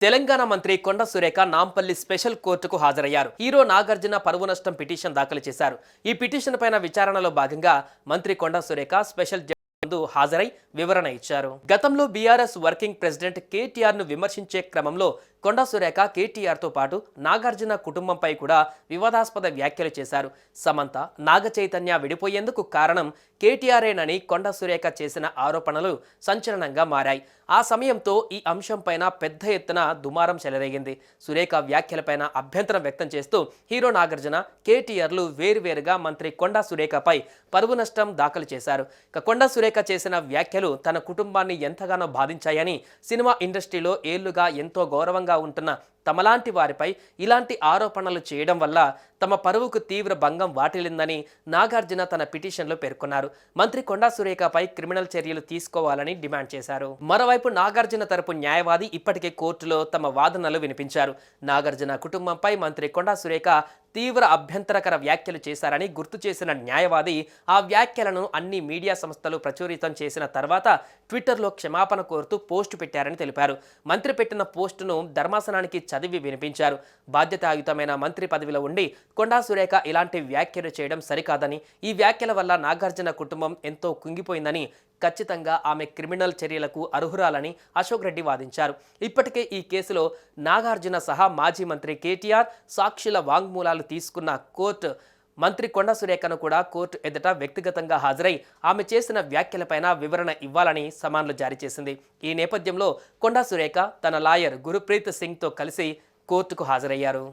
తెలంగాణ మంత్రి కొండ సురేఖ నాంపల్లి స్పెషల్ కోర్టుకు హాజరయ్యారు. హీరో నాగార్జున పరువు నష్టం పిటిషన్ దాఖలు చేశారు. ఈ పిటిషన్ పైన విచారణలో భాగంగా మంత్రి కొండ సురేఖ స్పెషల్ జడ్జి ముందు హాజరై వివరణ ఇచ్చారు. గతంలో బీఆర్ఎస్ వర్కింగ్ ప్రెసిడెంట్ కేటీఆర్ ను విమర్శించే క్రమంలో కొండ సురేఖ కేటీఆర్ తో పాటు నాగార్జున కుటుంబంపై కూడా వివాదాస్పద వ్యాఖ్యలు చేశారు. సమంత, నాగ చైతన్య విడిపోయేందుకు కారణం కేటీఆర్ఏనని కొండ సురేఖ చేసిన ఆరోపణలు సంచలనంగా మారాయి. ఆ సమయంతో ఈ అంశంపైన పెద్ద ఎత్తున దుమారం చెలరేగింది. సురేఖ వ్యాఖ్యలపైన అభ్యంతరం వ్యక్తం చేస్తూ హీరో నాగార్జున, కేటీఆర్లు వేరువేరుగా మంత్రి కొండ సురేఖపై పరువు నష్టం దాఖలు చేశారు. కొండ సురేఖ చేసిన వ్యాఖ్యలు తన కుటుంబాన్ని ఎంతగానో బాధించాయని, సినిమా ఇండస్ట్రీలో ఏళ్లుగా ఎంతో గౌరవంగా ఉంటున్న తమలాంటి వారిపై ఇలాంటి ఆరోపణలు చేయడం వల్ల తమ పరువుకు తీవ్ర భంగం వాటిల్లిందని నాగార్జున తన పిటిషన్లో పేర్కొన్నారు. మంత్రి కొండా సురేఖపై క్రిమినల్ చర్యలు తీసుకోవాలని డిమాండ్ చేశారు. మరోవైపు నాగార్జున తరపు న్యాయవాది ఇప్పటికే కోర్టులో తమ వాదనలు వినిపించారు. నాగార్జున కుటుంబంపై మంత్రి కొండా సురేఖ తీవ్ర అభ్యంతరకర వ్యాఖ్యలు చేశారని గుర్తు చేసిన న్యాయవాది ఆ వ్యాఖ్యలను అన్ని మీడియా సంస్థలు ప్రచురితం చేసిన తర్వాత ట్విట్టర్లో క్షమాపణ కోరుతూ పోస్టు పెట్టారని తెలిపారు. మంత్రి పెట్టిన పోస్టును ధర్మాసనానికి చదివి వినిపించారు. బాధ్యతాయుతమైన మంత్రి పదవిలో ఉండి కొండా సురేఖ ఇలాంటి వ్యాఖ్యలు చేయడం సరికాదని, ఈ వ్యాఖ్యల వల్ల నాగార్జున కుటుంబం ఎంతో కుంగిపోయిందని, ఖచ్చితంగా ఆమె క్రిమినల్ చర్యలకు అర్హురాలని అశోక్ రెడ్డి వాదించారు. ఇప్పటికే ఈ కేసులో నాగార్జున సహా మాజీ మంత్రి కేటీఆర్ సాక్షుల వాంగ్మూలాలు తీసుకున్న కోర్టు మంత్రి కొండ సురేఖను కూడా కోర్టు ఎదుట వ్యక్తిగతంగా హాజరై ఆమె చేసిన వ్యాఖ్యలపైన వివరణ ఇవ్వాలని సమన్లు జారీ చేసింది. ఈ నేపథ్యంలో కొండ సురేఖ తన లాయర్ గురుప్రీత్ సింగ్తో కలిసి కోర్టుకు హాజరయ్యారు.